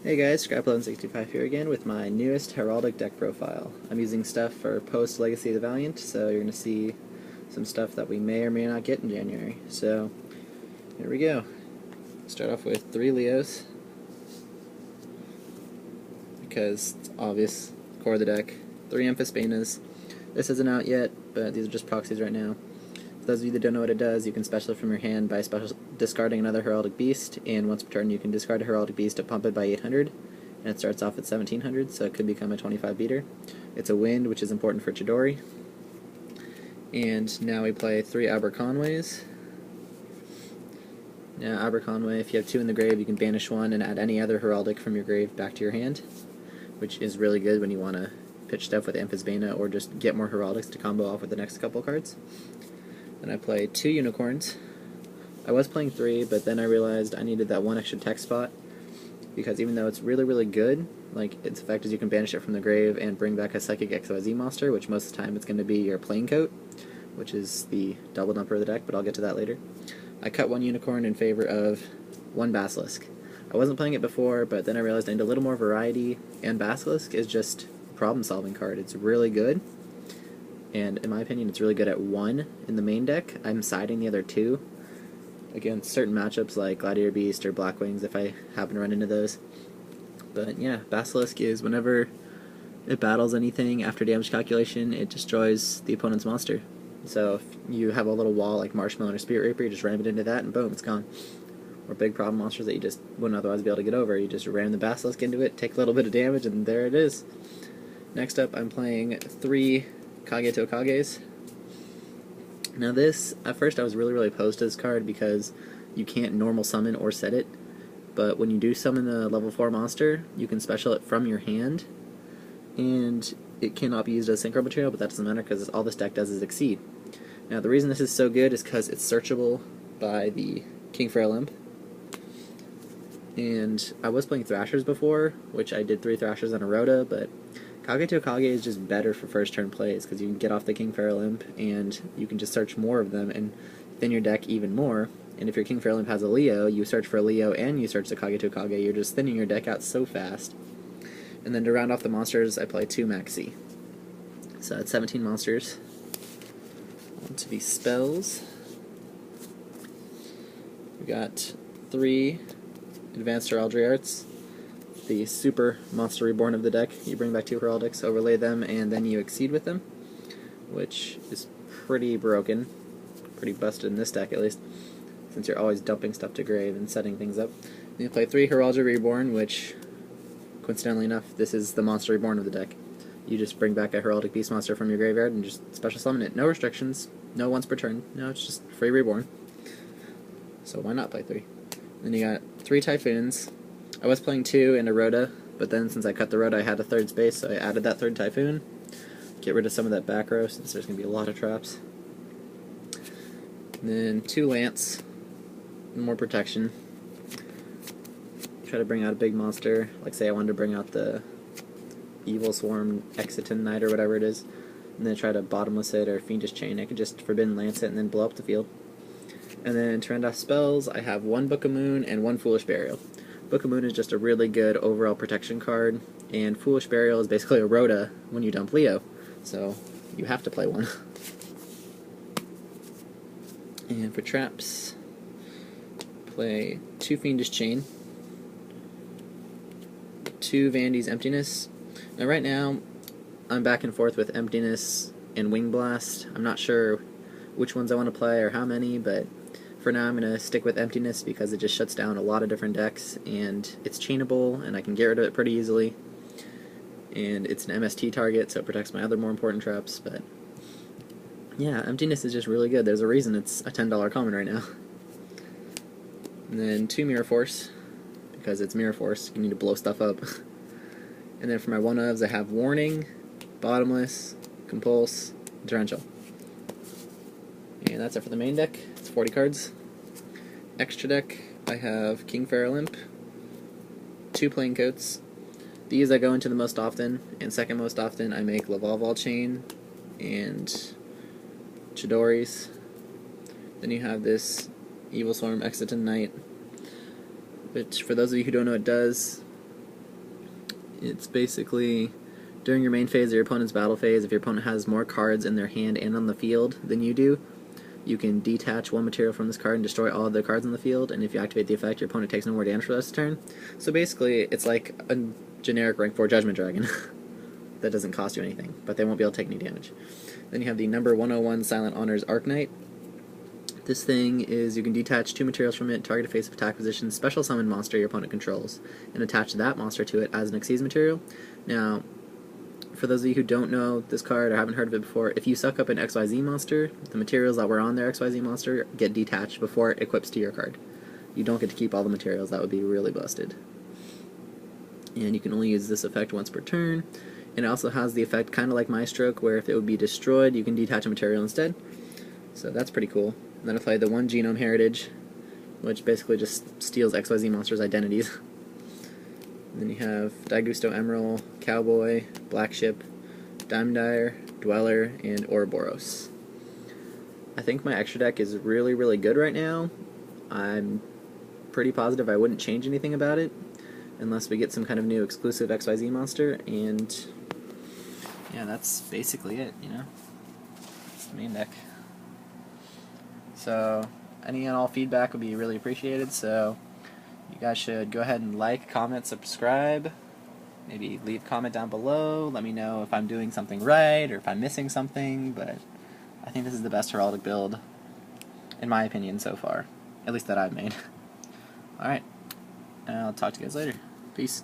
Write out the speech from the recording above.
Hey guys, Scrap1165 here again with my newest Heraldic deck profile. I'm using stuff for post-Legacy of the Valiant, so you're going to see some stuff that we may or may not get in January. So, here we go. Start off with 3 Leos, because it's obvious, core of the deck. 3 amphisbaenas. This isn't out yet, but these are just proxies right now. For those of you that don't know what it does, you can special it from your hand by discarding another Heraldic Beast, and once per turn you can discard a Heraldic Beast to pump it by 800, and it starts off at 1700, so it could become a 25 beater. It's a wind, which is important for Chidori. And now we play 3 Aberconways. Now Aberconway, if you have 2 in the grave, you can banish 1 and add any other Heraldic from your grave back to your hand, which is really good when you want to pitch stuff with amphisbaena or just get more Heraldics to combo off with the next couple cards. Then I play 2 Unicorns. I was playing 3, but then I realized I needed that 1 extra tech spot, because even though it's really, really good, like, its effect is you can banish it from the grave and bring back a Psychic XYZ monster, which most of the time it's going to be your Plaincoat, which is the double dumper of the deck, but I'll get to that later. I cut 1 Unicorn in favor of 1 Basilisk. I wasn't playing it before, but then I realized I need a little more variety, and Basilisk is just a problem-solving card. It's really good, and in my opinion it's really good at 1 in the main deck. I'm siding the other 2 against certain matchups like Gladiator Beast or Black Wings if I happen to run into those. But yeah, Basilisk is whenever it battles anything after damage calculation, it destroys the opponent's monster. So if you have a little wall like Marshmallow or Spirit Reaper, you just ram it into that and boom, it's gone. Or big problem monsters that you just wouldn't otherwise be able to get over, you just ram the Basilisk into it, take a little bit of damage, and there it is. Next up, I'm playing 3 Kage to Kages. Now this, at first I was really opposed to this card because you can't normal summon or set it, but when you do summon the level 4 monster, you can special it from your hand, and it cannot be used as synchro material, but that doesn't matter because all this deck does is exceed. Now the reason this is so good is because it's searchable by the King Frail Imp, and I was playing Thrashers before, which I did 3 Thrashers on a Rhoda, but Kage to Kage is just better for first turn plays because you can get off the King Feral Imp and you can just search more of them and thin your deck even more. And if your King Feral Imp has a Leo, you search for a Leo and you search the Kage to Kage, you're just thinning your deck out so fast. And then to round off the monsters, I play 2 Maxi. So that's 17 monsters. On to the spells. We got 3 Advanced Heraldry Arts. The super monster reborn of the deck. You bring back 2 Heraldics, overlay them, and then you exceed with them, which is pretty broken, pretty busted in this deck at least, since you're always dumping stuff to grave and setting things up. Then you play 3 Heraldry Reborn, which, coincidentally enough, this is the monster reborn of the deck. You just bring back a Heraldic Beast monster from your graveyard and just special summon it. No restrictions, no once per turn, no, it's just free reborn. So why not play 3? Then you got 3 Typhoons. I was playing 2 and a Rhoda, but then since I cut the Rhoda I had a 3rd space, so I added that 3rd Typhoon. Get rid of some of that back row since there's going to be a lot of traps. And then 2 Lance, more protection. Try to bring out a big monster, like say I wanted to bring out the Evil Swarm Exiton Knight or whatever it is, and then try to bottomless it or Fiendish Chain. I could just Forbidden Lance it and then blow up the field. And then to round off spells, I have 1 Book of Moon and 1 Foolish Burial. Book of Moon is just a really good overall protection card, and Foolish Burial is basically a Rhoda when you dump Leo, so you have to play 1. And for traps, play 2 Fiendish Chain, 2 Vandy's Emptiness. Now right now, I'm back and forth with Emptiness and Wing Blast. I'm not sure which ones I want to play or how many, but for now I'm going to stick with Emptiness because it just shuts down a lot of different decks, and it's chainable, and I can get rid of it pretty easily. And it's an MST target, so it protects my other more important traps, but yeah, Emptiness is just really good. There's a reason it's a $10 common right now. And then 2 Mirror Force, because it's Mirror Force, you need to blow stuff up. And then for my one-ofs I have Warning, Bottomless, Compulse, Torrential. And that's it for the main deck. It's 40 cards. Extra deck, I have King Feral Imp, 2 Plaincoats. These I go into the most often, and second most often I make LVAL Chain and Chidori's. Then you have this Evil Swarm Exiton Knight, which for those of you who don't know what it does, It's basically during your main phase or your opponent's battle phase, if your opponent has more cards in their hand and on the field than you do, you can detach one material from this card and destroy all of the cards on the field, and if you activate the effect, your opponent takes no more damage for the rest of the turn. So basically, it's like a generic rank 4 Judgment Dragon that doesn't cost you anything, but they won't be able to take any damage. Then you have the number 101 Silent Honors Arknight. This thing is you can detach 2 materials from it, target a face of attack position, special summon monster your opponent controls, and attach that monster to it as an Xyz material. Now, for those of you who don't know this card or haven't heard of it before, if you suck up an XYZ monster, the materials that were on their XYZ monster get detached before it equips to your card. You don't get to keep all the materials, that would be really busted. And you can only use this effect once per turn. And it also has the effect kind of like My Stroke, where if it would be destroyed, you can detach a material instead. So that's pretty cool. And then I play the 1 Genome Heritage, which basically just steals XYZ monsters' identities. And then you have Daigusto Emerald, Cowboy, Black Ship, Diamond Dyer, Dweller, and Ouroboros. I think my extra deck is really, really good right now. I'm pretty positive I wouldn't change anything about it unless we get some kind of new exclusive XYZ monster, and yeah, that's basically it, you know? It's the main deck. So, any and all feedback would be really appreciated, so you guys should go ahead and like, comment, subscribe, maybe leave a comment down below, let me know if I'm doing something right or if I'm missing something, but I think this is the best Heraldic build, in my opinion, so far. At least that I've made. Alright, I'll talk to you guys later. Peace.